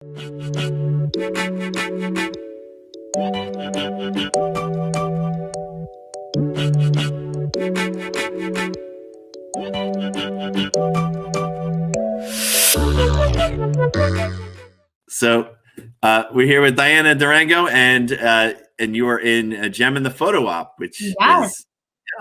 So we're here with Diana Durango, and you are in Gem in the Photo Op, which Yes. is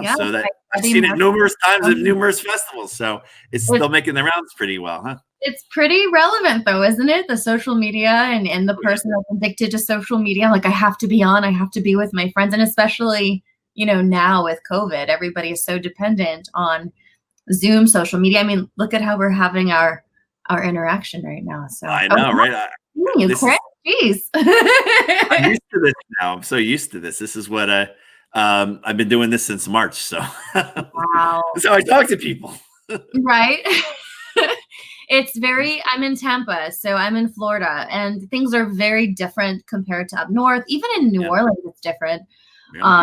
Yes. so that I've seen it numerous times at numerous festivals. So it's still making the rounds pretty well, huh? It's pretty relevant though, isn't it? The social media and the person that's addicted to social media. Like I have to be on, I have to be with my friends. And especially, now with COVID, everybody is so dependent on Zoom, social media. I mean, look at how we're having our interaction right now. So I know, right? You crazy. Jeez. I'm used to this now. I'm so used to this. This is what I've been doing this since March. So Wow. So I talk to people. Right. I'm in Tampa, so I'm in Florida, and things are very different compared to up north. Even in New Orleans, it's different. Yeah.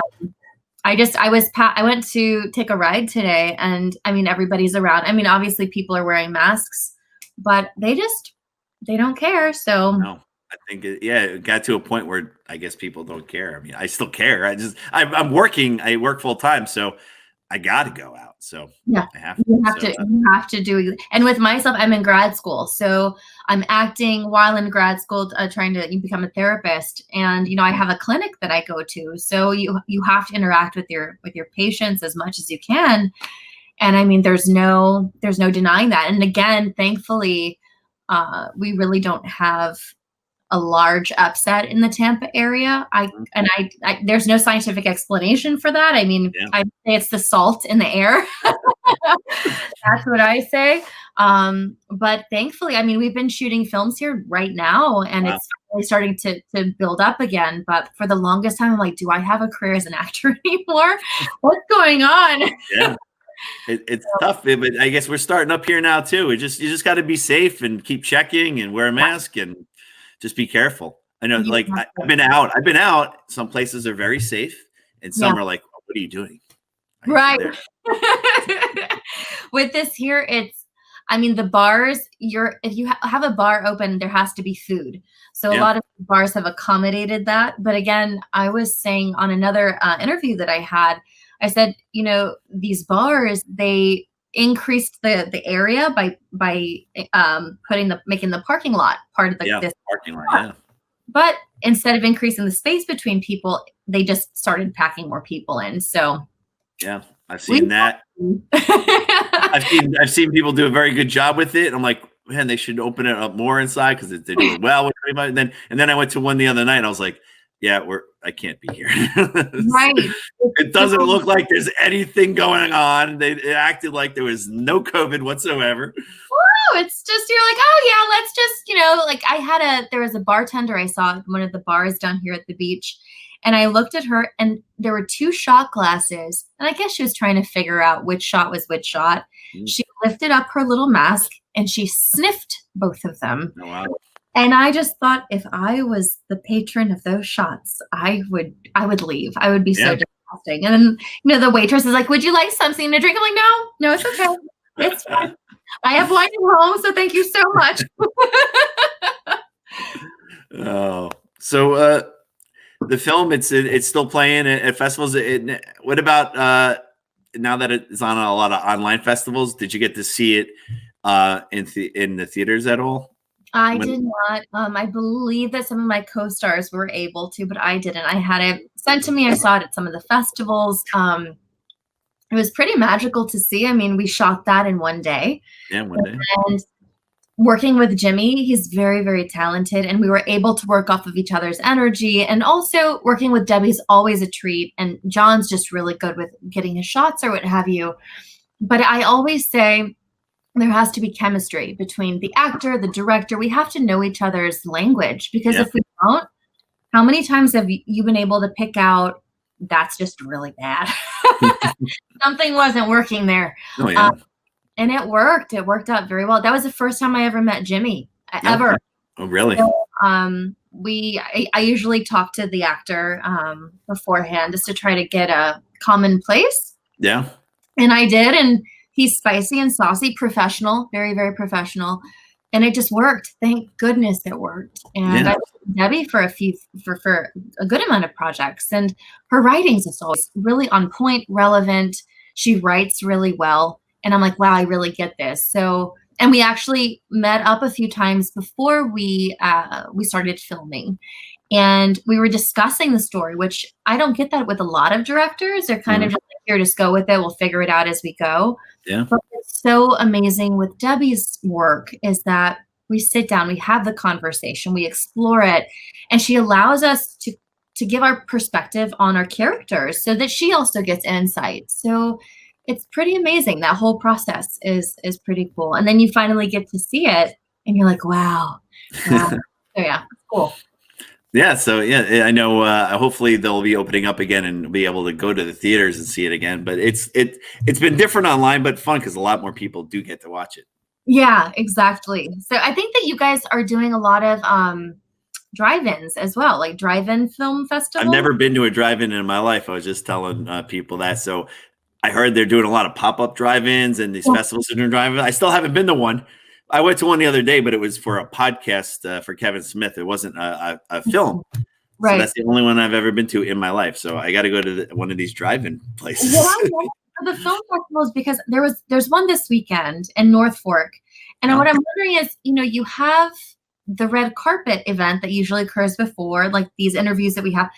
I went to take a ride today, and I mean, everybody's around. I mean, obviously people are wearing masks, but they don't care. So No, I think it got to a point where I guess people don't care. I mean, I still care. I'm working. I work full time, so I got to go out. So yeah, I have you have to do. And with myself, I'm in grad school, so I'm acting while in grad school, trying to become a therapist. And I have a clinic that I go to, so you have to interact with your patients as much as you can. And I mean, there's no denying that. And again, thankfully, we really don't have a large upset in the Tampa area. There's no scientific explanation for that. I mean, I say it's the salt in the air. That's what I say. But thankfully, I mean, we've been shooting films here right now, and it's really starting to build up again. But for the longest time, I'm like, do I have a career as an actor anymore? What's going on? Yeah. It's tough, but I guess we're starting up here now too. You just got to be safe and keep checking and wear a mask and just be careful. I know, like I've been out. Some places are very safe, and some are like, oh, "What are you doing?" Right. With this here, the bars. If you have a bar open, there has to be food. So a lot of bars have accommodated that. But again, I was saying on another interview that I had, I said, these bars, they increased the area by making the parking lot part of this parking lot. Yeah. But instead of increasing the space between people, they just started packing more people in. So yeah, I've seen that. I've seen people do a very good job with it. I'm like, man, they should open it up more inside because they're doing well with everybody. And then I went to one the other night. And I was like, yeah, I can't be here. Right. It doesn't look like there's anything going on. It acted like there was no COVID whatsoever. Woo! It's just, you're like, oh yeah, let's just, like there was a bartender I saw at one of the bars down here at the beach. And I looked at her, and there were 2 shot glasses. And I guess she was trying to figure out which shot was which shot. She lifted up her little mask and she sniffed both of them. Oh, wow. And I just thought, if I was the patron of those shots, I would leave. I would be so disgusting. And then, the waitress is like, would you like something to drink? I'm like, no, it's okay. It's fine. I have wine at home, so thank you so much. Oh, so the film, it's still playing at festivals. What about now that it's on a lot of online festivals? Did you get to see it in the theaters at all? I did not. I believe that some of my co-stars were able to, but I didn't. I had it sent to me. I saw it at some of the festivals. It was pretty magical to see. I mean, we shot that in one day. Yeah, one day. And working with Jimmy, he's very, very talented, and we were able to work off of each other's energy. And also working with Debbie's always a treat, and John's just really good with getting his shots or what have you. But I always say there has to be chemistry between the actor, the director. We have to know each other's language, because if we don't, how many times have you been able to pick out, that's just really bad? Something wasn't working there. Oh, yeah. And it worked. It worked out very well. That was the first time I ever met Jimmy, ever. Oh, really? So, I usually talk to the actor beforehand just to try to get a common place. Yeah. And I did. And he's spicy and saucy, professional, very, very professional. and it just worked. Thank goodness it worked. And Yeah. I worked with Debbie for for a good amount of projects, and her writings is always really on point, relevant. She writes really well, and I'm like, wow, I really get this. So, and we actually met up a few times before we started filming, and we were discussing the story, which I don't get that with a lot of directors. They're kind of just like, here, just go with it. We'll figure it out as we go. Yeah. But what's so amazing with Debbie's work is that we sit down, we have the conversation, we explore it, and she allows us to give our perspective on our characters so that she also gets insight. So it's pretty amazing. That whole process is pretty cool. And then you finally get to see it and you're like, wow. So yeah, it's cool. Yeah, so yeah, I know. Hopefully, they'll be opening up again and be able to go to the theaters and see it again. But it's been different online, but fun because a lot more people do get to watch it. Yeah, exactly. So I think that you guys are doing a lot of drive-ins as well, like drive-in film festivals. I've never been to a drive-in in my life. I was just telling people that. So I heard they're doing a lot of pop-up drive-ins and these festivals are doing drive-in. I still haven't been to one. I went to one the other day, but it was for a podcast for Kevin Smith. It wasn't a film. Right. So that's the only one I've ever been to in my life. So I got to go to one of these drive-in places. What I love for the film festivals, because there's one this weekend in North Fork, and what I'm wondering is, you have the red carpet event that usually occurs before, like these interviews that we have.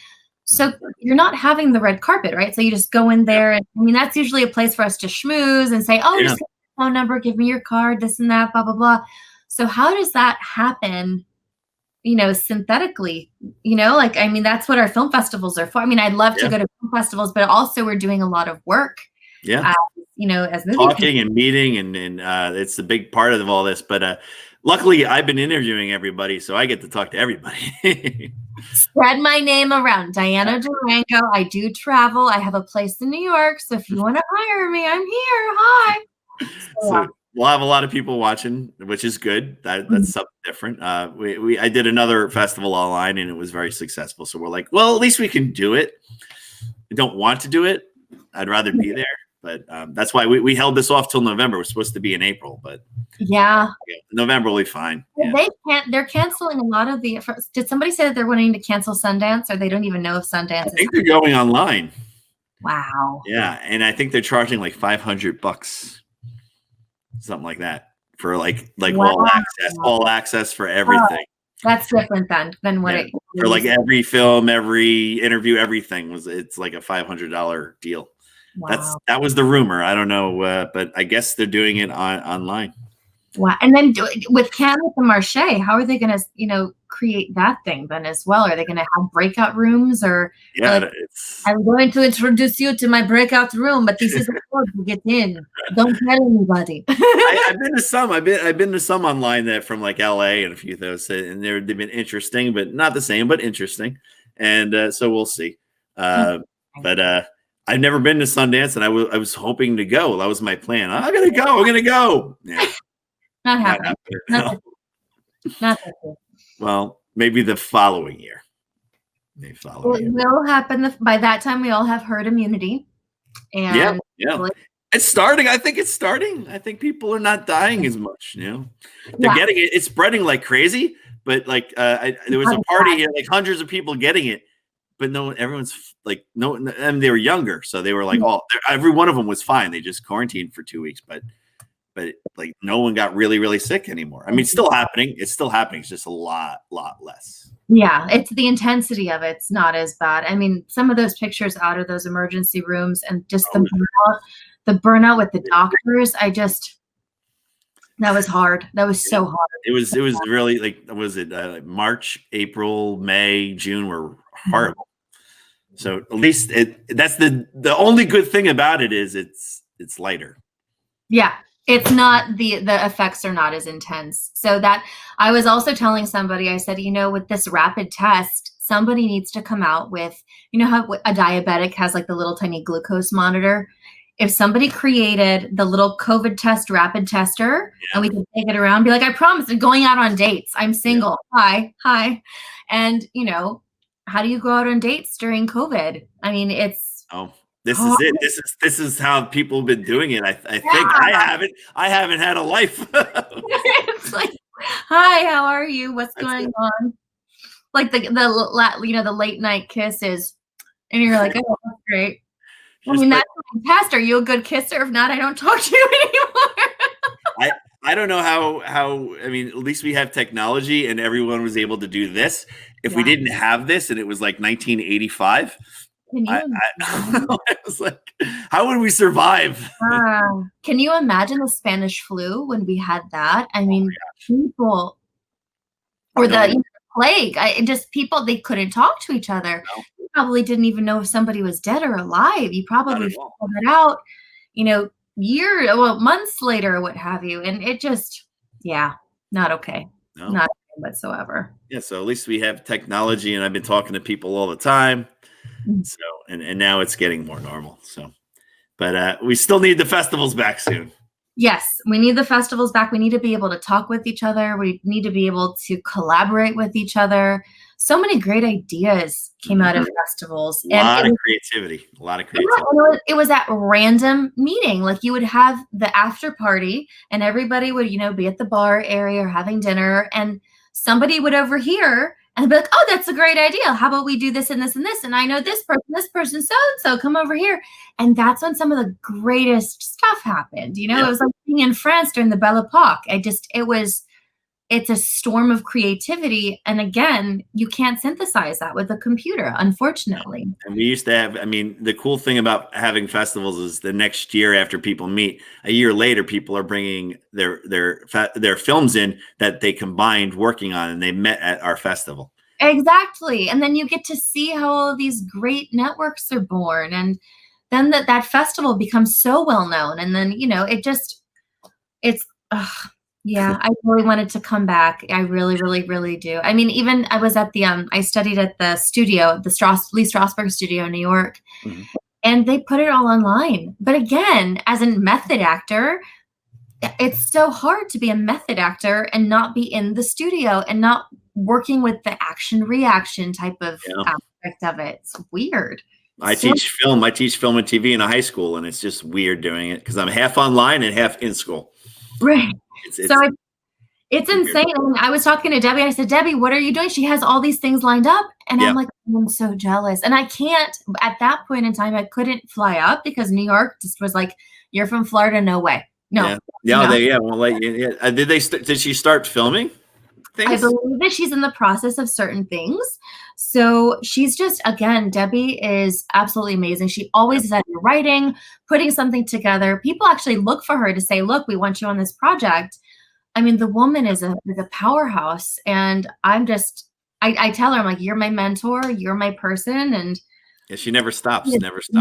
So you're not having the red carpet, right? So you just go in there, and I mean that's usually a place for us to schmooze and say, oh, just phone number, give me your card, this and that, blah, blah, blah. So how does that happen, synthetically? I mean, that's what our film festivals are for. I mean, I'd love to go to film festivals, but also we're doing a lot of work. Yeah. As movie talking and meeting and it's a big part of all this. But luckily I've been interviewing everybody, so I get to talk to everybody. Spread my name around. Diana Durango. I do travel. I have a place in New York. So if you want to hire me, I'm here. Hi. So we'll have a lot of people watching, which is good. That's something different. I did another festival online and it was very successful. So we're like, well, at least we can do it. I don't want to do it. I'd rather be there. But that's why we held this off till November. We're supposed to be in April, but November will be fine. They're canceling a lot of the. Did somebody say that they're wanting to cancel Sundance, or they don't even know if Sundance? I think they're going online. Wow. Yeah, and I think they're charging like $500, something like that, for like all access for everything. That's different than what it for like every film, every interview, everything it's like a $500 deal. Wow. That was the rumor. I don't know, but I guess they're doing it online. Wow. And then with Cannes and Marche, how are they going to, create that thing then as well? Are they going to have breakout rooms or? Yeah, I'm going to introduce you to my breakout room, but this is a code to get in. Don't tell anybody. I've been to some. I've been to some online that from like LA and a few of those, and they've been interesting, but not the same, but interesting. And so we'll see. But I've never been to Sundance, and I was hoping to go. That was my plan. I'm gonna go. Yeah. Not happening. Not happening. Well, maybe the following year. It will happen. By that time, we all have herd immunity. And it's starting. I think it's starting. I think people are not dying as much. They're getting it. It's spreading like crazy. But like, there was a party here, like hundreds of people getting it. But everyone's like, and they were younger. So they were like, every one of them was fine. They just quarantined for 2 weeks. But like no one got really, really sick anymore. I mean, it's still happening. It's still happening. It's just a lot less. Yeah. It's the intensity of it's not as bad. I mean, some of those pictures out of those emergency rooms and just the burnout with the doctors. That was hard. That was so hard. It was really like, March, April, May, June were horrible. So at least that's the only good thing about it is it's lighter. Yeah. It's not the effects are not as intense. So that I was also telling somebody, I said, with this rapid test, somebody needs to come out with, how a diabetic has like the little tiny glucose monitor. If somebody created the little COVID test, rapid tester, and we could take it around, be like, I promise, I'm going out on dates. I'm single. Hi. And, how do you go out on dates during COVID? I mean, it's this is it. This is how people have been doing it. I think I haven't had a life. It's like, Hi, how are you? What's That's going it. on? Like the late night kisses, and you're like, oh, that's great. I Just mean, but that's my test. Are you a good kisser? If not, I don't talk to you anymore. I I don't know how I mean, at least we have technology and everyone was able to do this. If we Yeah. didn't have this and it was like 1985, Can I you imagine? I was like, how would we survive? Can you imagine the Spanish flu when we had that? I mean, people or No, the plague. Just people they couldn't talk to each other. no, You probably didn't even know if somebody was dead or alive. You not probably at all. found it out, months later or what have you. And it just, yeah, not okay. No. Not okay whatsoever. Yeah, so at least we have technology and I've been talking to people all the time. Mm. So and now it's getting more normal. So but we still need the festivals back soon. Yes, we need the festivals back. We need to be able to talk with each other. We need to be able to collaborate with each other. So many great ideas came out of festivals. A lot of creativity. A lot of creativity. It was at random meeting. Like you would have the after party and everybody would, be at the bar area or having dinner and somebody would overhear and be like, oh, that's a great idea. How about we do this and this and this? And I know this person, so-and-so, come over here. And that's when some of the greatest stuff happened. It was like being in France during the Belle Epoque. It's a storm of creativity. And again, you can't synthesize that with a computer, unfortunately. And we used to have, I mean, the cool thing about having festivals is the next year after people meet, a year later, people are bringing their films in that they combined working on and they met at our festival. Exactly. And then you get to see how all these great networks are born. And then that festival becomes so well known. And then, yeah, I really wanted to come back. I really, really, really do. I mean, even I was at I studied at the studio, the Lee Strasberg studio in New York, and they put it all online. But again, as a method actor, it's so hard to be a method actor and not be in the studio and not working with the action reaction type of aspect of it. It's weird. I teach film and TV in a high school, and it's just weird doing it because I'm half online and half in school. Right. It's insane. And I was talking to Debbie and I said, Debbie, what are you doing? She has all these things lined up. And I'm like, I'm so jealous. And I can't, at that point in time, I couldn't fly up because New York just was like, you're from Florida. No way. No. They won't let you. Did she start filming things? I believe that she's in the process of certain things. So she's just, again, Debbie is absolutely amazing. She always is at writing, putting something together. People actually look for her to say, look, we want you on this project. I mean, the woman is a powerhouse. And I'm just, I tell her, I'm like, you're my mentor, you're my person. And she never stops, never stops.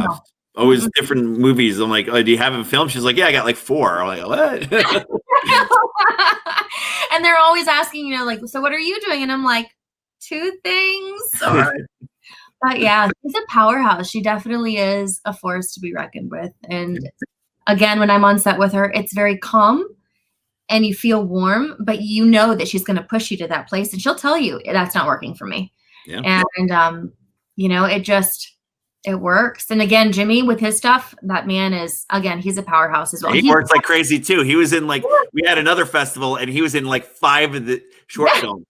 No. Always different movies. I'm like, oh, do you have a film? She's like, yeah, I got like 4. I'm like, what? And they're always asking, so what are you doing? And I'm like, 2 things. But yeah, she's a powerhouse. She definitely is a force to be reckoned with. And again, when I'm on set with her, it's very calm and you feel warm, but you know that she's going to push you to that place and she'll tell you that's not working for me. Yeah. And, it works. And again, Jimmy with his stuff, that man is, again, he's a powerhouse as well. He works like crazy too. He was in we had another festival and he was in 5 of the short films,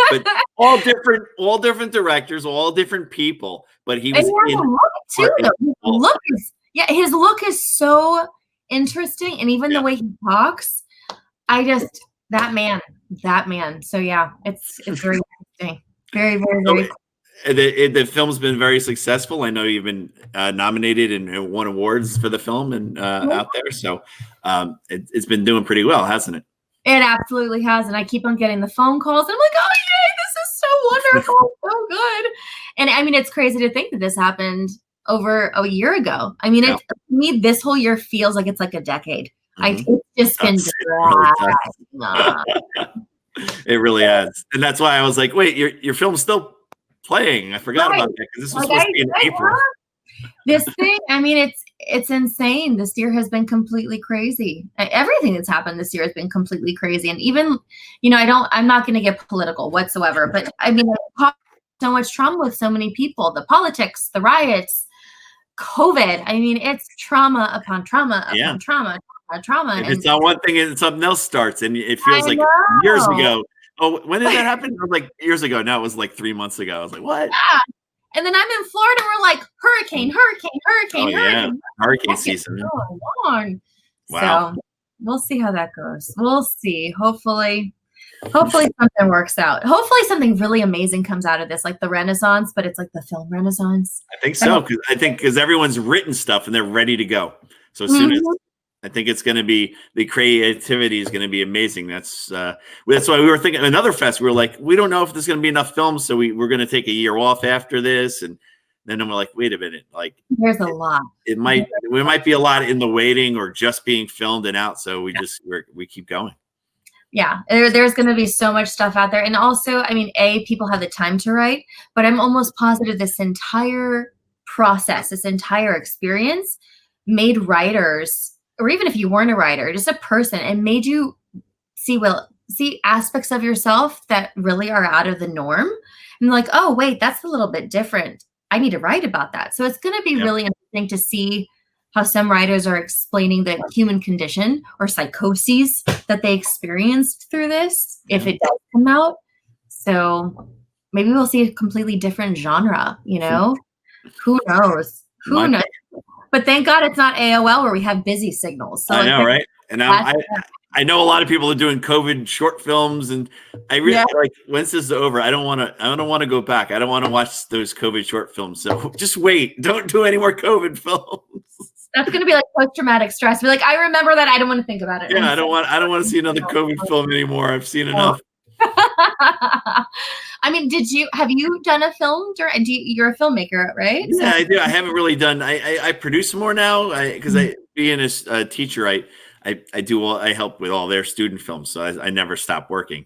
but all different directors, all different people, but he was his look is so interesting. And even the way he talks, that man. So yeah, it's very interesting. Very, very, very cool. The film's been very successful. I know you've been nominated and won awards for the film and out there. So it's been doing pretty well, hasn't it? It absolutely has. And I keep on getting the phone calls. And I'm like, oh, yay, this is so wonderful. So good. And I mean, it's crazy to think that this happened over a year ago. I mean, to me, this whole year feels like it's like a decade. It's just been It really has. And that's why I was like, wait, your film's still playing. I forgot about that because this was supposed to be in April. This thing, I mean, it's insane. This year has been completely crazy. Everything that's happened this year has been completely crazy. And even, I'm not going to get political whatsoever, but I mean, so much trauma with so many people, the politics, the riots, COVID. I mean, it's trauma upon trauma upon trauma trauma. If And it's on one thing and something else starts, and it feels I like years know. ago. Oh, when did that happen? It was like years ago. No, it was like 3 months ago. I was like, what? Yeah. And then I'm in Florida, we're like hurricane, hurricane, Oh hurricane, yeah, hurricane. hurricane What's season. going on? Wow. So we'll see how that goes. We'll see. Hopefully something works out. Hopefully something really amazing comes out of this, like the Renaissance, but it's like the film Renaissance. I think so, because everyone's written stuff and they're ready to go. So as soon as I think it's going to be, the creativity is going to be amazing. That's why we were thinking another fest. We were like, we don't know if there's going to be enough films, so we're going to take a year off after this. And then we're like, wait a minute, like there's a lot. We might be a lot in the waiting or just being filmed and out. So we keep going. Yeah, there's going to be so much stuff out there. And also, I mean, people have the time to write, but I'm almost positive this entire process, this entire experience made writers, or even if you weren't a writer, just a person, and made you see aspects of yourself that really are out of the norm. And like, oh, wait, that's a little bit different. I need to write about that. So it's going to be really interesting to see how some writers are explaining the human condition or psychoses that they experienced through this, if it does come out. So maybe we'll see a completely different genre, you know? Who knows? Who knows? But thank God it's not AOL where we have busy signals. So I know, right? And I know a lot of people are doing COVID short films, and I really like, once this is over, I don't want to go back. I don't want to watch those COVID short films. So just wait. Don't do any more COVID films. That's going to be like post-traumatic stress. Be like, I remember that. I don't want to think about it. Yeah, I don't want to see another COVID film anymore. I've seen enough. I mean, have you done a film? You're a filmmaker, right? Yeah, I do. I haven't really done. I produce more now because being a teacher, I help with all their student films, so I never stop working.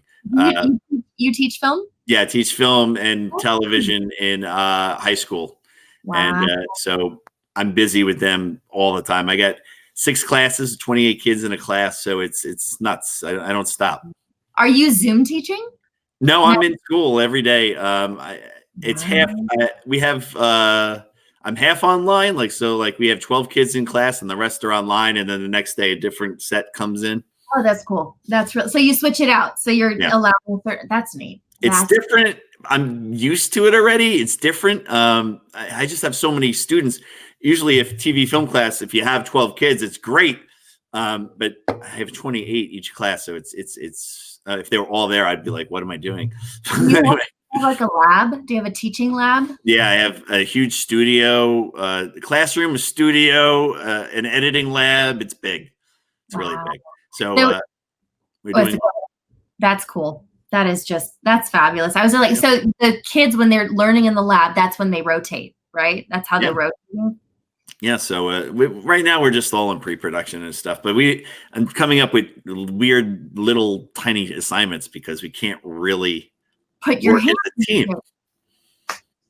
You teach film? Yeah, I teach film and television in high school. Wow. And so I'm busy with them all the time. I got 6 classes, 28 kids in a class, so it's nuts. I don't stop. Are you Zoom teaching? No, I'm in school every day. It's half. I'm half online, like we have 12 kids in class, and the rest are online, and then the next day a different set comes in. Oh, that's cool. That's real. So you switch it out. So you're allowing. That's neat. It's different. I'm used to it already. It's different. I just have so many students. Usually, if TV film class, if you have 12 kids, it's great. But I have 28 each class, so it's if they were all there, I'd be like, what am I doing? Anyway. Have like a lab? Do you have a teaching lab? Yeah, I have a huge studio, classroom, a studio, an editing lab. It's big. It's really big. So we're doing. That's cool. That's fabulous. I was like, so the kids, when they're learning in the lab, that's when they rotate, right? That's how they're rotating. Yeah, so right now we're just all in pre-production and stuff, but I'm coming up with weird little tiny assignments because we can't really put your hands in the team.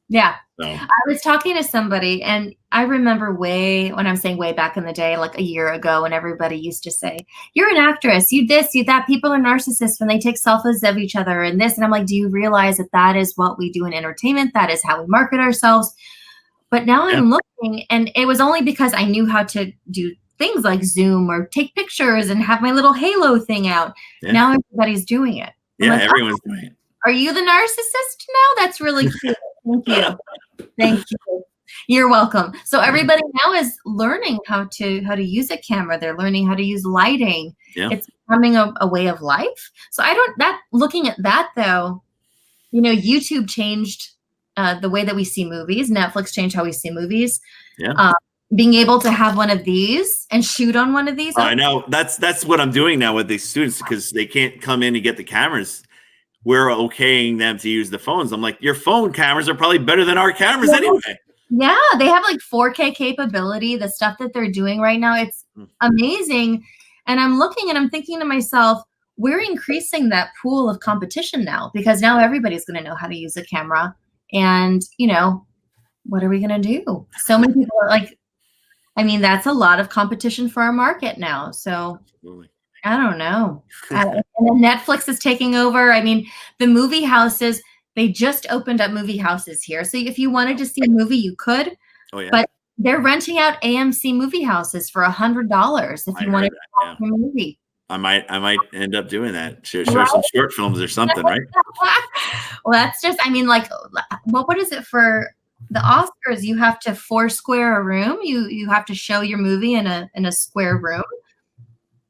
Yeah. So. I was talking to somebody, and I remember when I'm saying way back in the day, like a year ago, when everybody used to say, you're an actress, you this, you that, people are narcissists when they take selfies of each other and this. And I'm like, do you realize that is what we do in entertainment? That is how we market ourselves. But now I'm looking, and it was only because I knew how to do things like Zoom or take pictures and have my little halo thing out. Yeah. Now everybody's doing it. Yeah, like, everyone's doing it. Are you the narcissist now? That's really cute. Thank you. Thank you. You're welcome. So everybody now is learning how to use a camera. They're learning how to use lighting. Yeah. It's becoming a way of life. So looking at that though, YouTube changed the way that we see movies. Netflix changed how we see movies. Yeah. Being able to have one of these and shoot on one of these. I know that's what I'm doing now with these students, because they can't come in and get the cameras. We're okaying them to use the phones. I'm like, your phone cameras are probably better than our cameras anyway. Yeah, they have like 4K capability. The stuff that they're doing right now, it's amazing. And I'm looking and I'm thinking to myself, we're increasing that pool of competition now, because now everybody's going to know how to use a camera. And, what are we going to do? So many people are like, that's a lot of competition for our market now. So absolutely. I don't know. And then Netflix is taking over. The movie houses, they just opened up movie houses here. So if you wanted to see a movie, you could. Oh, yeah. But they're renting out AMC movie houses for $100 if I you want heard to that. watch a movie. I might end up doing that. Show Right? some short films or something, right? Well, that's just, I mean, like, what is it for the Oscars? You have to foursquare a room. You have to show your movie in a square room.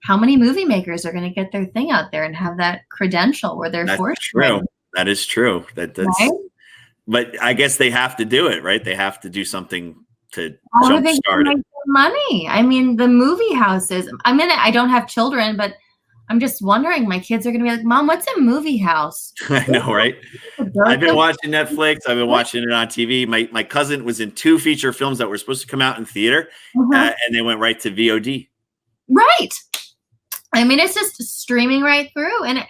How many movie makers are going to get their thing out there and have that credential where they're That's forced? true. That is true. That's Right? but I guess they have to do it, right? They have to do something to How are they jumpstart going to it. make their money? I mean, the movie houses. I mean, I don't have children, but I'm just wondering. My kids are going to be like, "Mom, what's a movie house?" I know, right? I've been watching Netflix. I've been watching it on TV. My cousin was in 2 feature films that were supposed to come out in theater, and they went right to VOD. Right. I mean, it's just streaming right through. And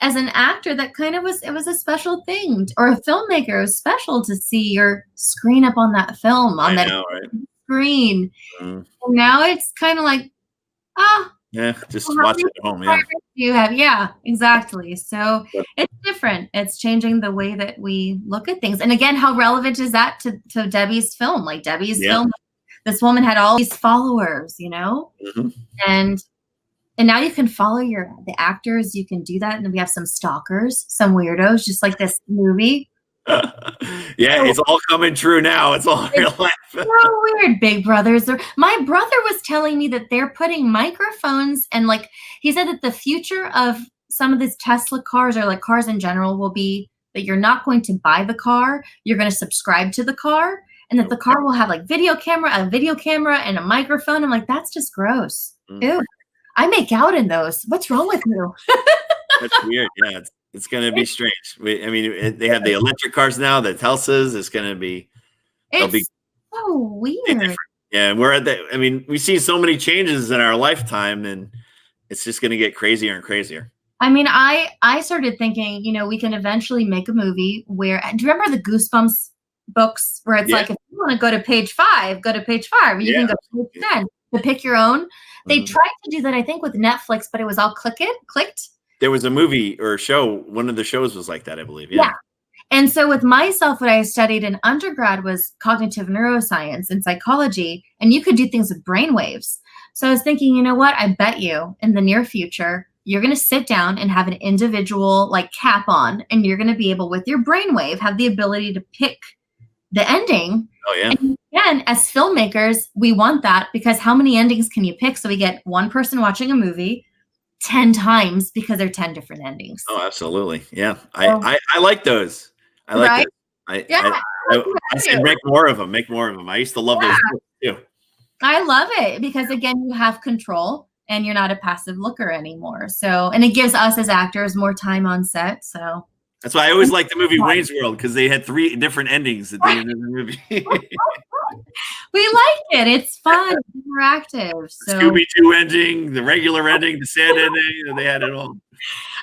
as an actor, that kind of was a special thing, or a filmmaker, it was special to see your screen up on that film on that screen. And now it's kind of like, yeah, just watch it at home. Yeah, you have, yeah, exactly. So it's different. It's changing the way that we look at things. And again, how relevant is that to Debbie's film? Like Debbie's film, this woman had all these followers, you know, and now you can follow the actors. You can do that, and then we have some stalkers, some weirdos, just like this movie. Yeah, it's all coming true now. It's all real life. So weird, Big Brothers. My brother was telling me that they're putting microphones, and like he said that the future of some of these Tesla cars, or like cars in general, will be that you're not going to buy the car, you're going to subscribe to the car, and that the car will have like a video camera, and a microphone. I'm like, that's just gross. Ew. I make out in those. What's wrong with you? That's weird. Yeah, it's going to be strange. I mean, they have the electric cars now, the Teslas. It's going to be. It's so weird. Yeah, we're at the. I mean, we see so many changes in our lifetime, and it's just going to get crazier and crazier. I mean, I started thinking, you know, we can eventually make a movie where. Do you remember the Goosebumps books where it's like, if you want to go to page 5, go to page 5. You can go to page 10 to pick your own. They tried to do that, I think, with Netflix, but it was all clicked. There was a movie or a show. One of the shows was like that, I believe. Yeah. And so with myself, what I studied in undergrad was cognitive neuroscience and psychology, and you could do things with brainwaves. So I was thinking, you know what? I bet you in the near future, you're going to sit down and have an individual like cap on, and you're going to be able, with your brainwave, have the ability to pick the ending. Oh, yeah. And again, as filmmakers, we want that, because how many endings can you pick? So we get one person watching a movie 10 times because they're 10 different endings. Oh, absolutely. Yeah. I like those. I like that. I said make more of them. Make more of them. I used to love those books too. I love it because, again, you have control and you're not a passive looker anymore. So, and it gives us as actors more time on set. So that's why I always liked the movie Wayne's World, because they had 3 different endings at the end of the movie. We like it. It's fun, interactive. So Scooby-Doo ending, the regular ending, the sad ending. They had it all.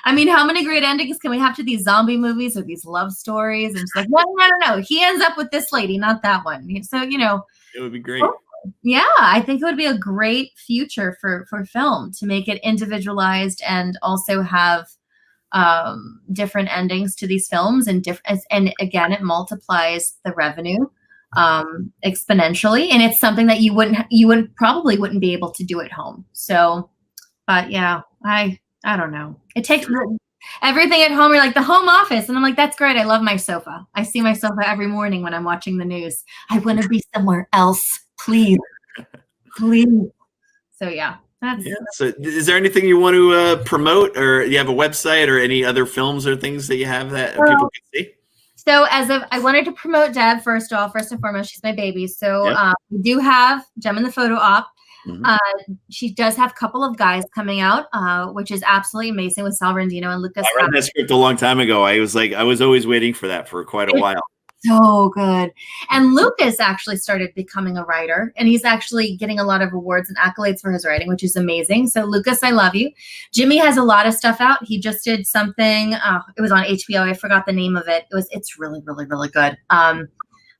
I mean, how many great endings can we have to these zombie movies or these love stories? And it's like, no. He ends up with this lady, not that one. So, you know. It would be great. Yeah, I think it would be a great future for film to make it individualized and also have different endings to these films, and again, it multiplies the revenue exponentially, and it's something that you probably wouldn't be able to do at home. So, but yeah, I don't know. It takes everything at home. You're like the home office, and I'm like, that's great. I love my sofa. I see my sofa every morning when I'm watching the news. I want to be somewhere else, please. So yeah. So is there anything you want to promote, or you have a website or any other films or things that you have that people can see? So I wanted to promote Deb first and foremost. She's my baby. So we do have Gem in the Photo Op. She does have a couple of guys coming out, which is absolutely amazing, with Sal Rendino and Lucas. I read that script a long time ago. I was always waiting for that for quite a while. So good. And Lucas actually started becoming a writer, and he's actually getting a lot of awards and accolades for his writing, which is amazing. So Lucas, I love you. Jimmy has a lot of stuff out. He just did something. It was on HBO. I forgot the name of it. It's really, really, really good.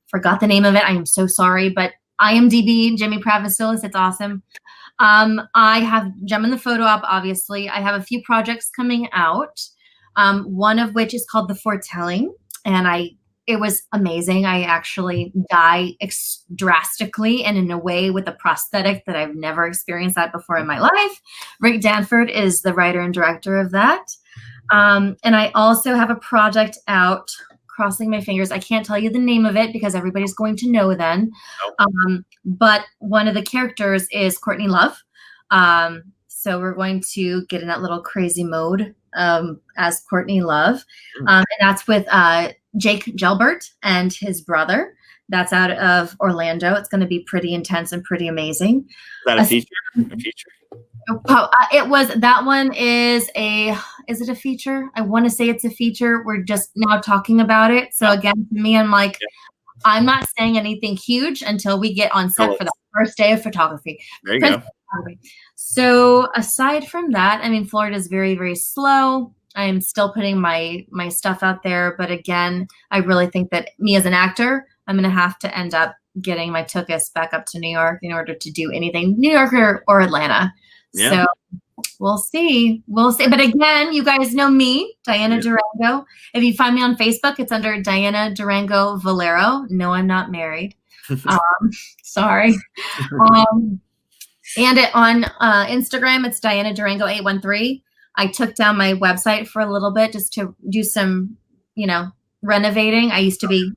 Forgot the name of it. I am so sorry, but IMDb, Jimmy Pravasilis, it's awesome. I have Gem in the Photo Op, obviously. I have a few projects coming out, one of which is called The Foretelling, and I it was amazing. I actually die drastically and in a way with a prosthetic that I've never experienced that before in my life. Rick Danford is the writer and director of that. And I also have a project out, crossing my fingers. I can't tell you the name of it because everybody's going to know then. But one of the characters is Courtney Love. So we're going to get in that little crazy mode as Courtney Love. And that's with Jake Gelbert and his brother. That's out of Orlando. It's going to be pretty intense and pretty amazing. Is that a feature? A feature? It was, that one is it a feature? I want to say it's a feature. We're just now talking about it. So again, to me, I'm like, I'm not saying anything huge until we get on set for the first day of photography. There you go. So aside from that, I mean, Florida is very, very slow. I'm still putting my stuff out there. But again, I really think that me as an actor, I'm going to have to end up getting my tuchus back up to New York in order to do anything, New York or Atlanta. Yeah. So we'll see. We'll see. But again, you guys know me, Diana Durango. If you find me on Facebook, it's under Diana Durango Valero. No, I'm not married. Sorry. And on Instagram, it's Diana Durango 813. I took down my website for a little bit just to do some, renovating. I used to be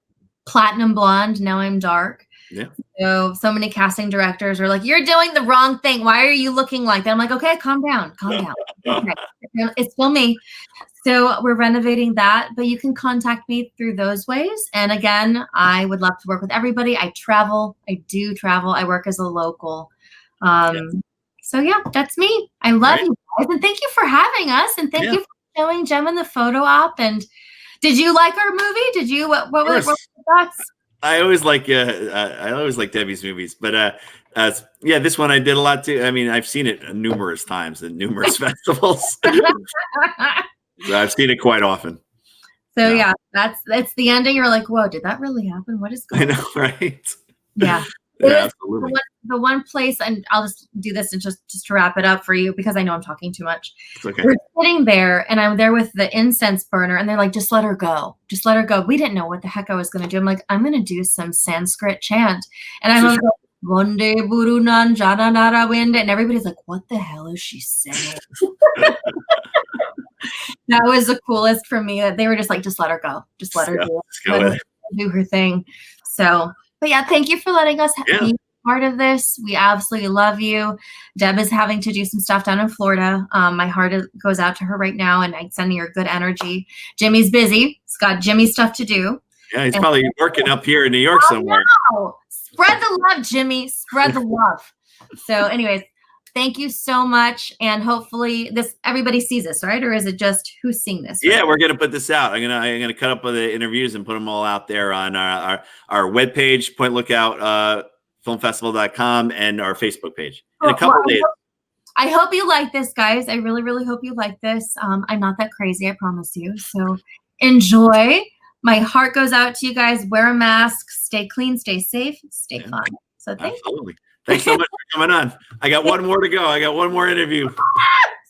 platinum blonde. Now I'm dark. Yeah. So many casting directors are like, you're doing the wrong thing. Why are you looking like that? I'm like, okay, calm down. Okay. It's still me. So we're renovating that, but you can contact me through those ways. And again, I would love to work with everybody. I travel. I do travel. I work as a local. So yeah, that's me. I love you guys. And thank you for having us. And thank you for showing Jem in the photo op. And did you like our movie? Did you, what were your thoughts? I always like Debbie's movies, but this one I did a lot too. I mean, I've seen it numerous times in numerous festivals. So I've seen it quite often. So yeah, that's the ending. You're like, whoa, did that really happen? What is going on? I know, right? Yeah. Absolutely. The one place, and I'll just do this and just to wrap it up for you because I know I'm talking too much. It's okay. We're sitting there and I'm there with the incense burner and they're like, just let her go. Just let her go. We didn't know what the heck I was going to do. I'm like, I'm going to do some Sanskrit chant. And I'm like, Vande Burunan Jana Nara Wind. And everybody's like, what the hell is she saying? That was the coolest for me. That they were just like, just let her go. Just let her do her thing. So, but yeah, thank you for letting us be part of this. We absolutely love you. Deb is having to do some stuff down in Florida. My heart goes out to her right now, and I'm sending her good energy. Jimmy's busy. He's got Jimmy stuff to do. Yeah, he's probably working up here in New York somewhere. No. Spread the love, Jimmy. Spread the love. So anyways, thank you so much. And hopefully everybody sees this, right? Or is it just who's seeing this? Right? Yeah, we're gonna put this out. I'm gonna cut up the interviews and put them all out there on our webpage, Point Lookout, filmfestival.com, and our Facebook page in a couple days. I hope you like this, guys. I really, really hope you like this. I'm not that crazy, I promise you. So enjoy. My heart goes out to you guys. Wear a mask, stay clean, stay safe, stay fun. So thank you. Thanks so much for coming on. I got one more to go. I got one more interview.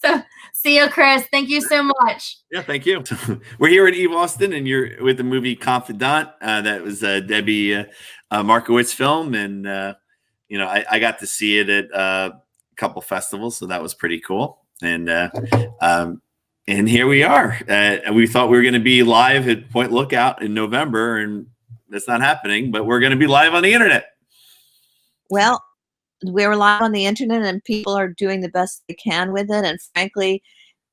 So see you, Chris. Thank you so much. Yeah, thank you. We're here at Eve Austin, and you're with the movie Confidant. That was Debbie Markowitz film, and I got to see it at a couple festivals, so that was pretty cool. And here we are. We thought we were going to be live at Point Lookout in November, and that's not happening. But we're going to be live on the internet. Well, we're live on the internet and people are doing the best they can with it. And frankly,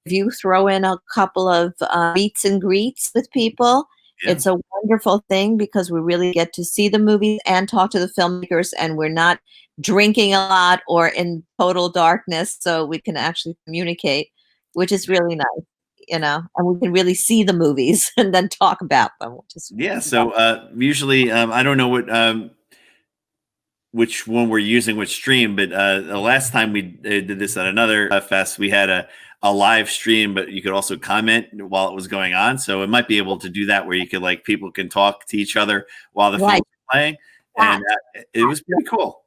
if you throw in a couple of meets and greets with people, it's a wonderful thing because we really get to see the movies and talk to the filmmakers, and we're not drinking a lot or in total darkness, so we can actually communicate, which is really nice, and we can really see the movies and then talk about them. So usually, I don't know which one we're using, which stream, but the last time we did this at another fest, we had a live stream, but you could also comment while it was going on. So it might be able to do that where you could people can talk to each other while the film is playing. And it was pretty cool.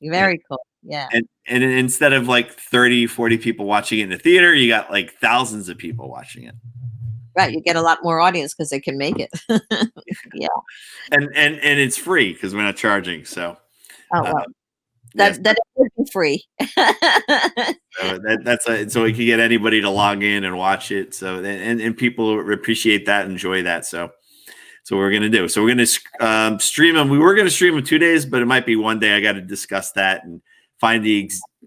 Very cool. Yeah. And instead of 30, 40 people watching it in the theater, you got thousands of people watching it. Right, you get a lot more audience because they can make it. Yeah. and it's free because we're not charging. So Oh, uh, well, yes, that would be free. so so we can get anybody to log in and watch it. So and people appreciate that, enjoy that. So what we're gonna do. So we're gonna stream them. We were gonna stream them 2 days, but it might be one day. I got to discuss that and find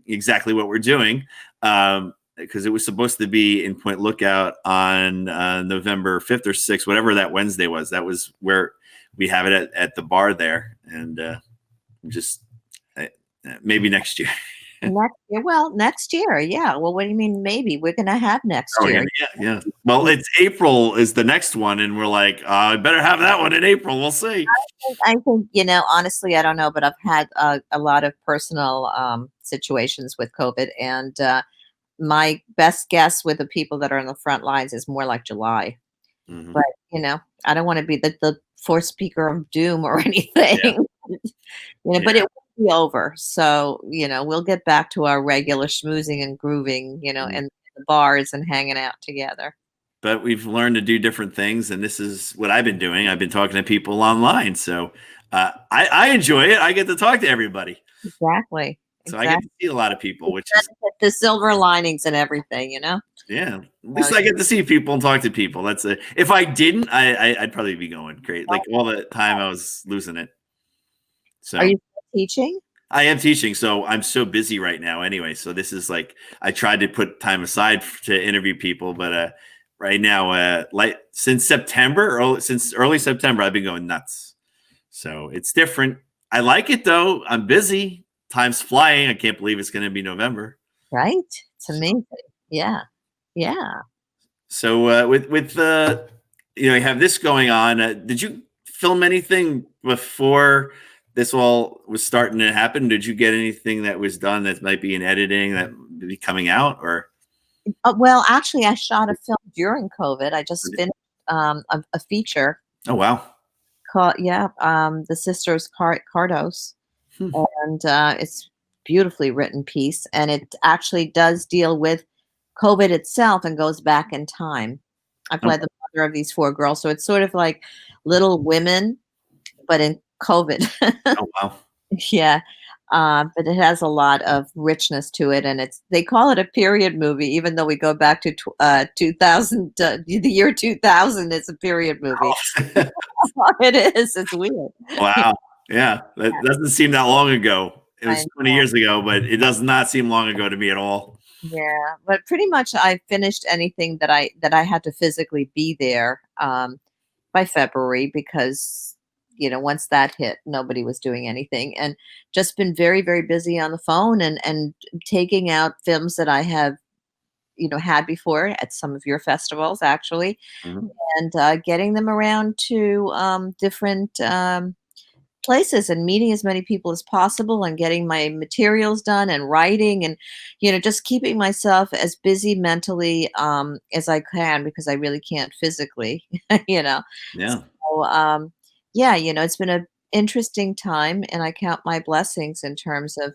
exactly what we're doing. Because it was supposed to be in Point Lookout on November 5th or 6th, whatever that Wednesday was. That was where we have it at the bar there, and just maybe next year. Next year, well, next year, yeah. Well, what do you mean? Maybe we're gonna have next year. Yeah. Well, it's April is the next one, and we're like, I better have that one in April. We'll see. I think honestly, I don't know, but I've had a lot of personal situations with COVID, and my best guess with the people that are on the front lines is more like July. Mhm. But I don't want to be the fourth speaker of doom or anything. But it will be over. So we'll get back to our regular schmoozing and grooving, and the bars and hanging out together. But we've learned to do different things, and this is what I've been doing. I've been talking to people online, so I enjoy it. I get to talk to everybody. Exactly. So I get to see a lot of people, which is the silver linings and everything, Yeah, at least I get to see people and talk to people. That's it. If I didn't, I'd probably be going great. Like all the time, I was losing it. So are you teaching? I am teaching, so I'm so busy right now. Anyway, so this is like I tried to put time aside to interview people, but right now, since early September, I've been going nuts. So it's different. I like it though. I'm busy. Time's flying. I can't believe it's going to be November. Right? It's amazing. Yeah. Yeah. So with you have this going on. Did you film anything before this all was starting to happen? Did you get anything that was done that might be in editing that may be coming out? Or well, actually, I shot a film during COVID. I just finished a feature. Oh wow! Called The Sisters Cardos, and it's beautifully written piece, and it actually does deal with COVID itself and goes back in time. I play the mother of these 4 girls, so it's sort of like Little Women, but in COVID. Oh wow! Yeah, but it has a lot of richness to it, and they call it a period movie, even though we go back to 2000, the year 2000. It's a period movie. It is. It's weird. Wow. Yeah, that doesn't seem that long ago. It was 20 years ago, but it does not seem long ago to me at all. Yeah, but pretty much I finished anything that I had to physically be there by February, because once that hit, nobody was doing anything, and just been very, very busy on the phone and taking out films that I have had before at some of your festivals, actually, and getting them around to different places and meeting as many people as possible and getting my materials done and writing and just keeping myself as busy mentally as I can, because I really can't physically. Yeah. So it's been an interesting time, and I count my blessings in terms of,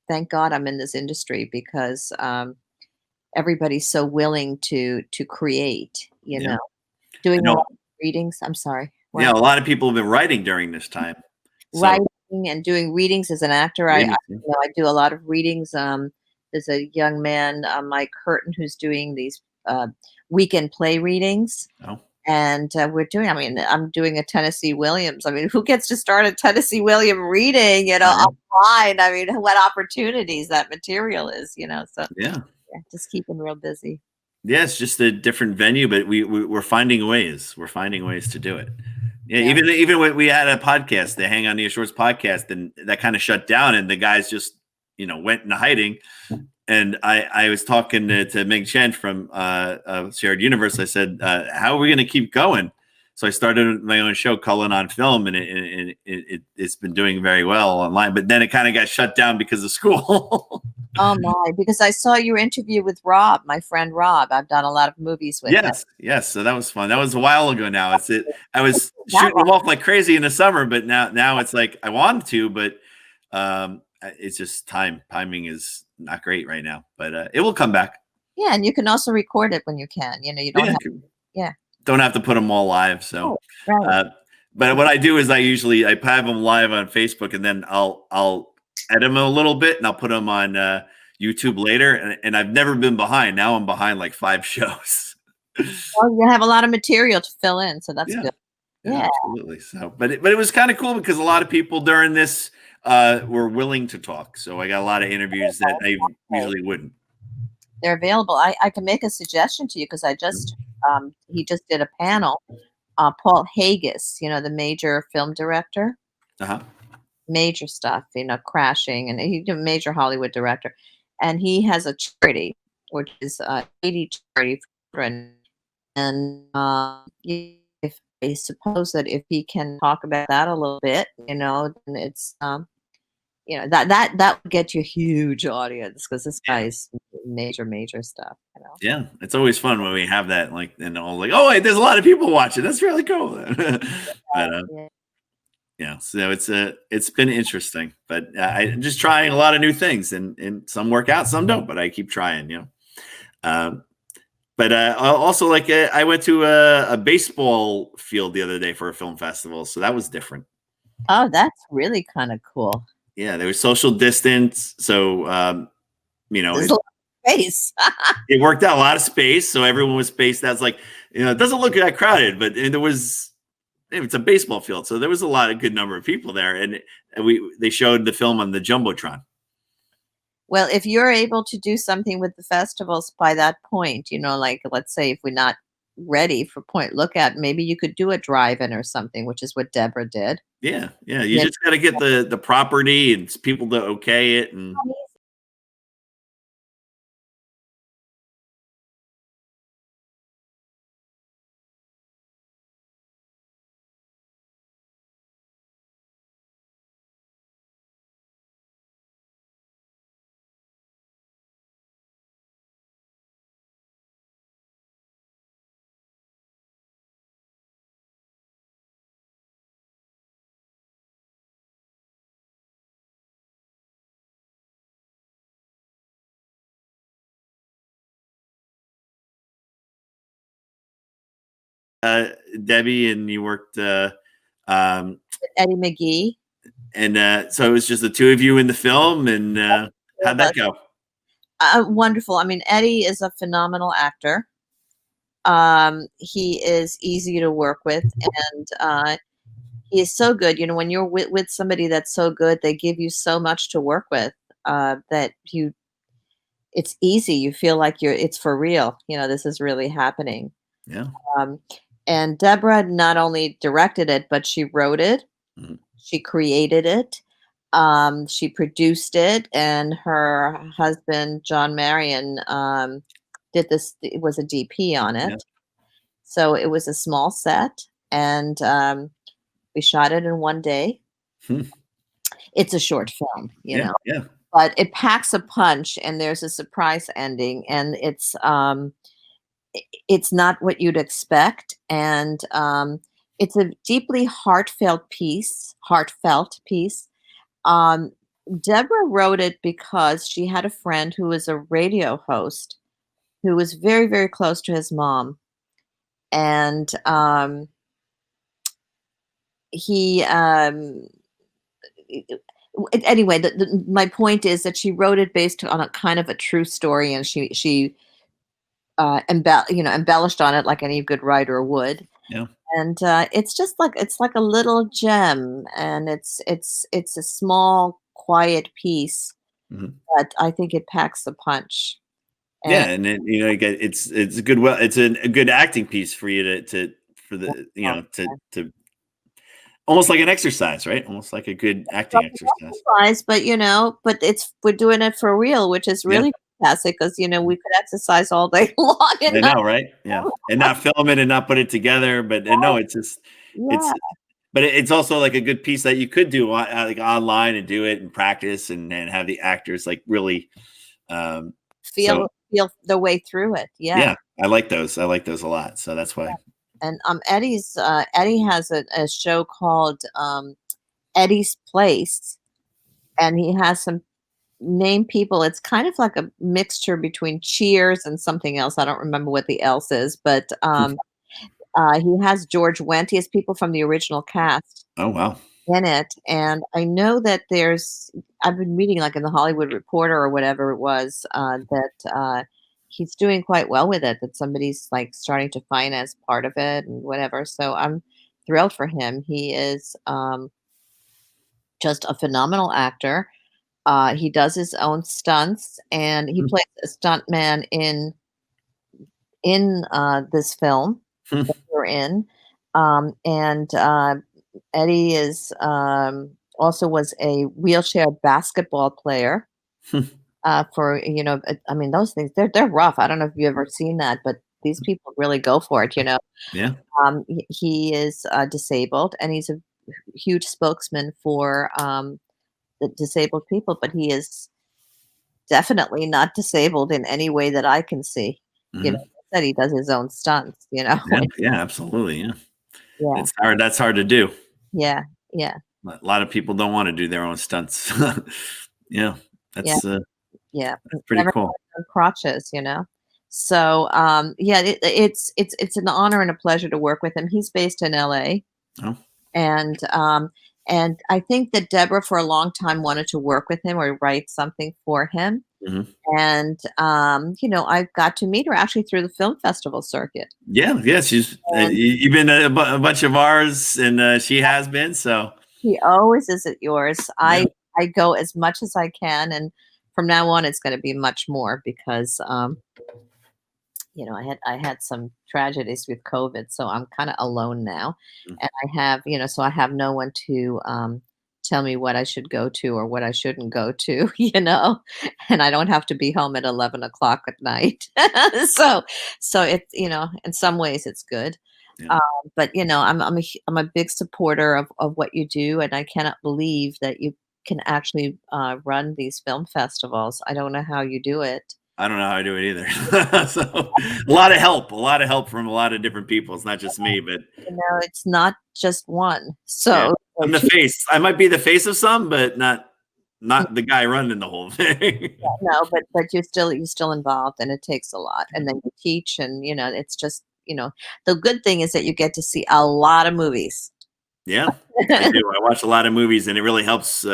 thank God I'm in this industry, because everybody's so willing to create, doing a lot of readings. I'm sorry. Yeah, a lot of people have been writing during this time. Writing and doing readings as an actor. I do a lot of readings. There's a young man, Mike Curtin, who's doing these weekend play readings. Oh. And I'm doing a Tennessee Williams. Who gets to start a Tennessee Williams reading, online? What opportunities that material is, so yeah, just keeping real busy. Yeah, it's just a different venue, but we're finding ways. We're finding ways to do it. Yeah. Even when we had a podcast, the Hang On to Your Shorts podcast, and that kind of shut down, and the guys just went into hiding. And I was talking to Ming Chen from Shared Universe. I said, how are we going to keep going? So I started my own show, Cullen on Film, and it's been doing very well online. But then it kind of got shut down because of school. Oh my! Because I saw your interview with Rob, my friend Rob. I've done a lot of movies with him. Yes. So that was fun. That was a while ago now. I was shooting them off like crazy in the summer, but now it's like I wanted to, but it's just timing is not great right now. But it will come back. Yeah, and you can also record it when you can. You don't have. Yeah. don't have to put them all live. So, Right. but what I do is I have them live on Facebook, and then I'll edit them a little bit, and I'll put them on YouTube later. And I've never been behind. Now I'm behind like 5 shows. Well, you have a lot of material to fill in, so that's good. Yeah, absolutely. So, but it was kind of cool because a lot of people during this were willing to talk. So I got a lot of interviews that I usually wouldn't. They're available. I can make a suggestion to you because he just did a panel. Paul Haggis, the major film director, major stuff, Crashing, and he's a major Hollywood director, and he has a charity which is 80 charity for children, and if I suppose that if he can talk about that a little bit, then it's that would get you a huge audience because this guy's major stuff. Yeah, it's always fun when we have that, oh wait, there's a lot of people watching. That's really cool. But so it's been interesting. But I'm just trying a lot of new things, and some work out, some don't. But I keep trying, But also, I went to a baseball field the other day for a film festival, so that was different. Oh, that's really kind of cool. Yeah, there was social distance, so there's a lot of space. It worked out a lot of space, so everyone was spaced. That's it doesn't look that crowded, but it's a baseball field, so there was a lot of good number of people there, and they showed the film on the jumbotron. Well, if you're able to do something with the festivals by that point, let's say if we're not ready for Point Lookout, maybe you could do a drive-in or something, which is what Deborah did. Yeah. You just got to get the property and people to okay it. And Debbie, and you worked Eddie McGee. And so it was just the two of you in the film, and how'd that go? Wonderful. I mean, Eddie is a phenomenal actor. He is easy to work with, and he is so good. When you're with somebody that's so good, they give you so much to work with that it's easy. You feel like it's for real. This is really happening. Yeah. And Deborah not only directed it, but she wrote it. Mm-hmm. She created it. She produced it, and her husband, John Marion, did this. It was a DP on it. Yeah. So it was a small set, and we shot it in one day. It's a short film, you know. Yeah. But it packs a punch, and there's a surprise ending, and it's not what you'd expect, and it's a deeply heartfelt piece. Deborah wrote it because she had a friend who was a radio host who was very, very close to his mom, and anyway, my point is that she wrote it based on a kind of a true story, and she embellished on it like any good writer would. Yeah. And it's like a little gem, and it's a small, quiet piece, but I think it packs a punch. And it's a good it's a good acting piece for you to almost like an exercise, right? Almost like a good acting exercise. But we're doing it for real, which is really fantastic because we could exercise all day long. I know, right? Yeah, and not film it and not put it together, but no, it's just but it's also like a good piece that you could do like online and do it and practice and have the actors like really feel the way through it. Yeah, I like those a lot, so that's why. And Eddie has a show called Eddie's Place, and he has some named people. It's kind of like a mixture between Cheers and something else. I don't remember what the else is, but He has George Wendt. He has people from the original cast Oh wow. in it, and I know that I've been reading, like, in the Hollywood Reporter or whatever it was, that he's doing quite well with it, that somebody's, like, starting to finance part of it and whatever, so I'm thrilled for him. He is, just a phenomenal actor. He does his own stunts, and he plays a stuntman in this film that we're in. And Eddie is also was a wheelchair basketball player. For I mean, those things they're rough. I don't know if you've ever seen that, but these people really go for it. Yeah. He is disabled, and he's a huge spokesman for the disabled people, but he is definitely not disabled in any way that I can see. Mhm. That he does his own stunts. Yeah, yeah, absolutely. Yeah. Yeah, It's hard. That's hard to do. yeah, yeah, A lot of people don't want to do their own stunts. Yeah. yeah, That's yeah. pretty cool. On crotches. So yeah, it's an honor and a pleasure to work with him. He's based in LA, Oh, and I think that Deborah for a long time wanted to work with him or write something for him. mhm. And I got to meet her actually through the film festival circuit. Yeah, yeah. She's And you've been a bunch of ours, and she has been. So he always is at yours. yeah, I go as much as I can, and from now on, it's going to be much more because I had some tragedies with COVID, so I'm kind of alone now, mm, and I have so I have no one to tell me what I should go to or what I shouldn't go to, and I don't have to be home at 11 o'clock at night. So it's in some ways it's good. yeah. But I'm a big supporter of what you do, and I cannot believe that you can actually run these film festivals. I don't know how you do it. I don't know how I do it either. So a lot of help from a lot of different people. It's not just me, but It's not just one. yeah, So I'm the face. I might be the face of some, but not the guy running the whole thing. no, but you're still involved, and it takes a lot. And then you teach, and it's just the good thing is that you get to see a lot of movies. Yeah, I do. I watch a lot of movies, and it really helps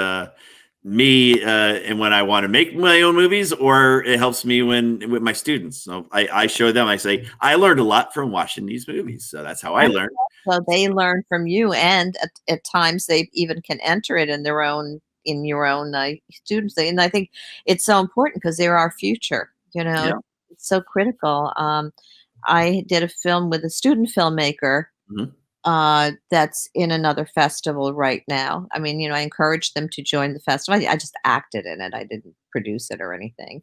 me and when I want to make my own movies, or it helps me when with my students. So I show them. I say I learned a lot from watching these movies, so that's how I learn. So they learn from you, and at times they even can enter it in your own students. And I think it's so important because they're our future. Yeah. It's so critical. I did a film with a student filmmaker Mhm. that's in another festival right now. I mean, I encouraged them to join the festival. I just acted in it. I didn't produce it or anything.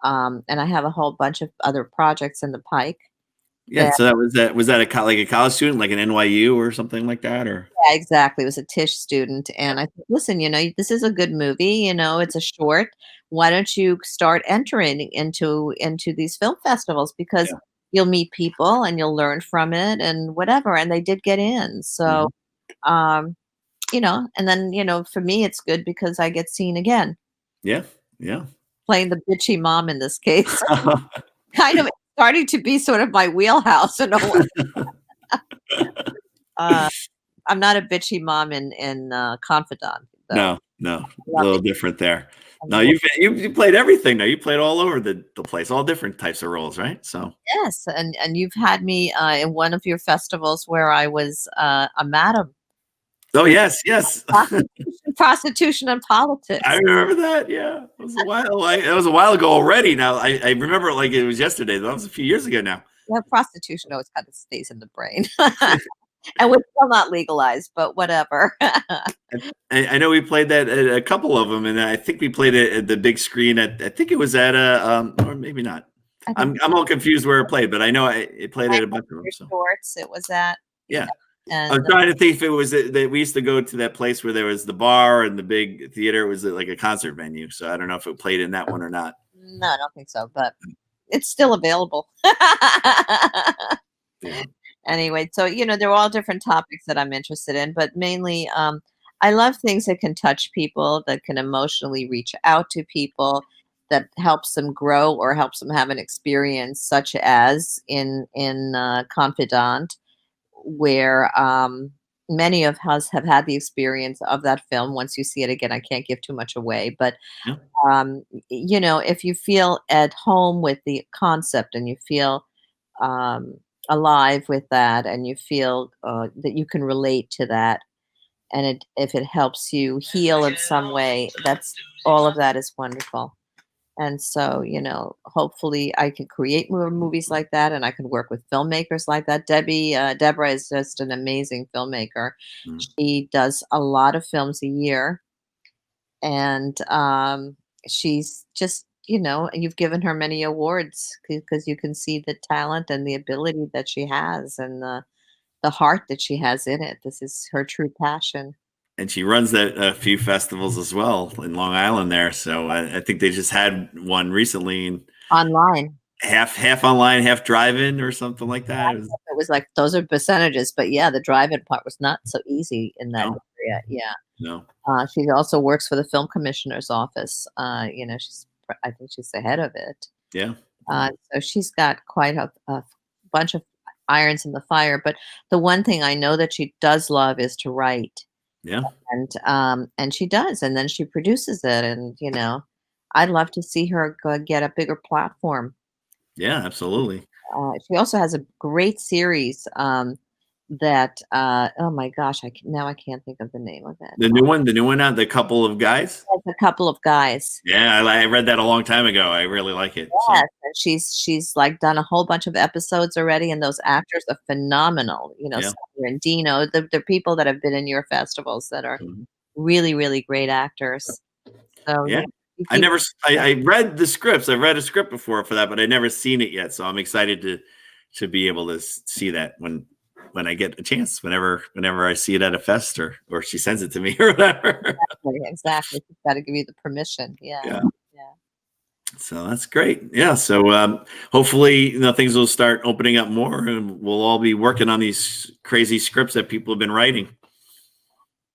And I have a whole bunch of other projects in the pike. Yeah. So was that like a college student, like an NYU or something like that, or Yeah, exactly. It was a Tisch student, and I said, "Listen, this is a good movie. It's a short. Why don't you start entering into these film festivals because yeah. you'll meet people and you'll learn from it and whatever." And they did get in. So, Mhm. um, and then for me, it's good because I get seen again, Yeah. Yeah. playing the bitchy mom in this case. Kind of starting to be sort of my wheelhouse in a way. Uh, I'm not a bitchy mom in Confidant, though. No, no, a Love little it. different there. I No, love you played everything though. You played all over the place, all different types of roles, right? So Yes, and you've had me in one of your festivals where I was a madam. oh yes, yes. Prostitution and I politics. remember that. Yeah, it was a while ago already. Now I remember it like it was yesterday. That was a few years ago now. Yeah, prostitution always kind of stays in the brain. And we're still not legalized, but whatever. I know we played that at a couple of them, and I think we played it at the big screen. I think it was at a or maybe not. I think I'm all confused where it played, but I know it played at a bunch of them. your So shorts it was at. yeah. And I'm trying to think if it was that we used to go to that place where there was the bar and the big theater. Was it like a concert venue? So I don't know if it played in that one or not. no, I don't think so, but it's still available. Yeah. Anyway, so they're all different topics that I'm interested in, but mainly I love things that can touch people, that can emotionally reach out to people, that helps them grow or helps them have an experience, such as in Confidant, where many of us have had the experience of that film. Once you see it again, I can't give too much away, but Yeah. if you feel at home with the concept and you feel alive with that, and you feel that you can relate to that, and if it helps you heal in some way, that's all of that is wonderful. And so, hopefully I can create more movies like that, and I can work with filmmakers like that. Deborah is just an amazing filmmaker. Mm. She does a lot of films a year, and she's just, you've given her many awards because you can see the talent and the ability that she has, and the heart that she has in it. This is her true passion. And she runs a few festivals as well in Long Island there. So I think they just had one recently, and Online. half online, half drive-in or something like that. It was like those are percentages, but yeah, the drive-in part was not so easy in that No. area. Yeah. No. She also works for the film commissioner's office. I think she's the head of it. Yeah. So she's got quite a bunch of irons in the fire. But the one thing I know that she does love is to write. Yeah. And she does, and then she produces it, and I'd love to see her get a bigger platform. Yeah, absolutely. She also has a great series that oh my gosh, now I can't think of the name of it. The new one out, The Couple of Guys. It's a couple of guys. Yeah, I read that a long time ago. I really like it. So. Yes, and she's like done a whole bunch of episodes already, and those actors are phenomenal. Yeah. Sandra and Dino, the people that have been in your festivals that are Mhm. really, really great actors. So Yeah. you I keep- never. I read the scripts. I've read a script before for that, but I never seen it yet. So I'm excited to be able to see that when I get a chance. Whenever I see it at a fest, or she sends it to me or whatever. Exactly. She's got to give you the permission. Yeah. Yeah. So that's great. Yeah. So hopefully, things will start opening up more, and we'll all be working on these crazy scripts that people have been writing.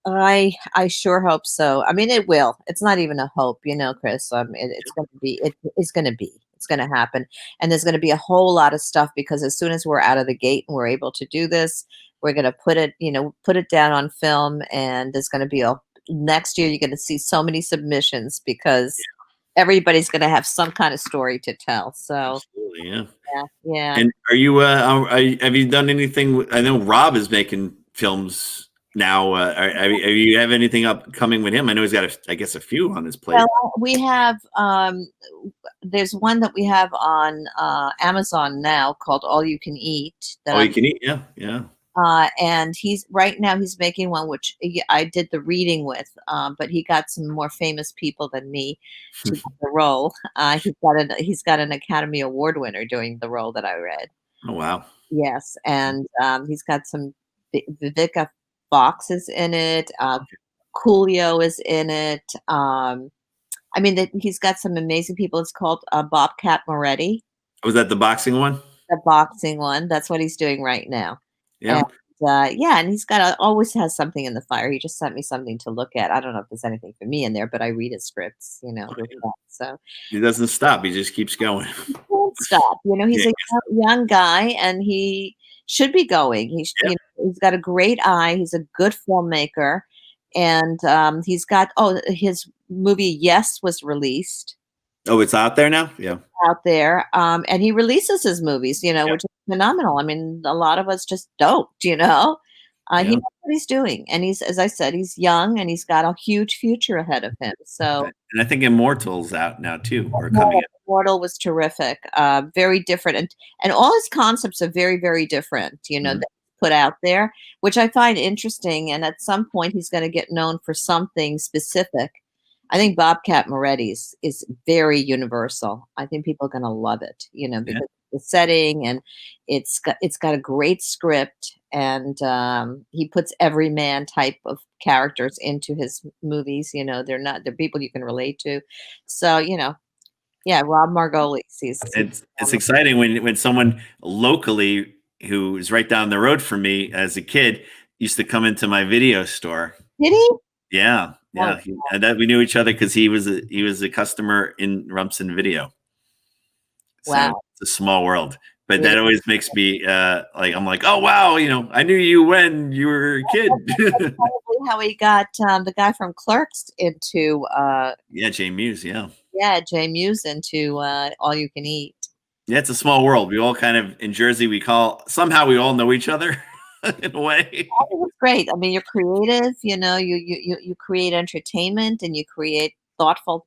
I sure hope so. I mean, it will. It's not even a hope, Chris. It's going to be. It's going to be. It's going to happen, and there's going to be a whole lot of stuff, because as soon as we're out of the gate and we're able to do this, we're going to put it down on film, and there's going to be next year. You're going to see so many submissions, because everybody's going to have some kind of story to tell. So Absolutely, yeah. yeah. And are you? Have you done anything? I know Rob is making films now. Have you have anything upcoming with him? I know he's got a few on his plate. Well, we have there's one that we have on Amazon now called All You Can Eat. You Can Eat, yeah. And he's making one which I did the reading with, but he got some more famous people than me to do the role. He's got an Academy Award winner doing the role that I read. Oh wow! Yes, and he's got some Vivica Fox is in it. Coolio is in it. I mean, he's got some amazing people. It's called Bobcat Moretti. Was that the boxing one? The boxing one. That's what he's doing right now. Yeah. And, and he's always has something in the fire. He just sent me something to look at. I don't know if there's anything for me in there, but I read his scripts, So he doesn't stop. He just keeps going. He won't stop. He's a young guy, and he should be going. He's got a great eye. He's a good filmmaker, and he's got his movie Yes was released. Oh, it's out there now? Yeah. Out there. And he releases his movies, which is phenomenal. I mean, a lot of us just don't, He knows what he's doing. And as I said, he's young, and he's got a huge future ahead of him. So, and I think Immortal's out now too, or coming out. Immortal was terrific. Very different. And all his concepts are very, very different, that put out there, which I find interesting. And at some point he's going to get known for something specific. I think Bobcat Moretti's is very universal. I think people are going to love it, because the setting, and it's got a great script, and he puts everyman type of characters into his movies. They're people you can relate to. So, Rob Margolis. It's exciting when someone locally who is right down the road from me as a kid used to come into my video store. Did he? Yeah. Yeah, and that we knew each other because he was a customer in Rumson Video. So wow, it's a small world. But Yeah. that always makes me like, I'm like, oh wow, I knew you when you were a kid. Probably how he got the guy from Clerks into Yeah, Jay Muse. Yeah, Jay Muse into All You Can Eat. yeah. It's a small world. We all kind of in Jersey. Somehow we all know each other in a way. I think it's great. I mean, you're creative. You create entertainment and you create thoughtful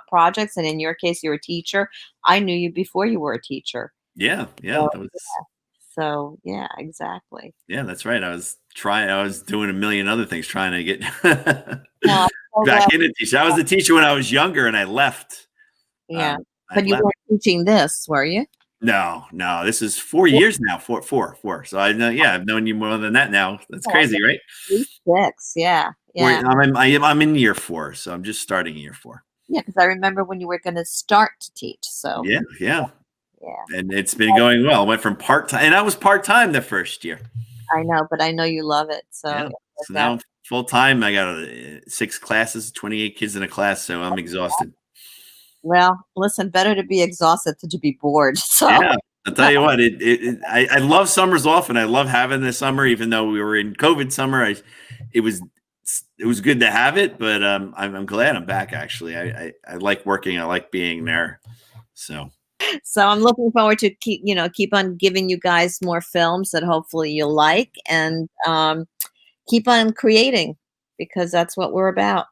projects. And in your case, you're a teacher. I knew you before you were a teacher. Yeah, yeah. So, That was. so yeah, exactly. Yeah, that's right. I was doing a million other things trying to get No, so back into teaching. I was a teacher when I was younger and I left. yeah, I but you left. weren't teaching this, were you? No, this is 4 years now. Four. So I know, yeah, I've known you more than that now. That's crazy, right? 6. Yeah, yeah, I'm in year 4, so I'm just starting year 4. yeah. Because I remember when you were going to start to teach. So Yeah, yeah. yeah, And it's been going well. I went from part-time, and I was part-time the first year. I know, but I know you love it. So Yeah. So now I'm full-time. I got 6 classes, 28 kids in a class, so I'm exhausted. well, listen, better to be exhausted than to be bored. So Yeah, I'll tell you what. I love summers off, and I love having the summer. Even though we were in COVID summer, it was good to have it. But I'm glad I'm back. Actually, I like working. I like being there. So I'm looking forward to keep on giving you guys more films that hopefully you'll like, and keep on creating, because that's what we're about.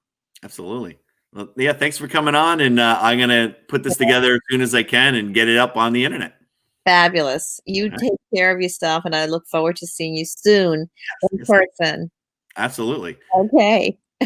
absolutely. Well, yeah. Thanks for coming on, and I'm gonna put this together as soon as I can and get it up on the internet. Fabulous. You All right. take care of yourself, and I look forward to seeing you soon in Yes. person. Absolutely. Okay.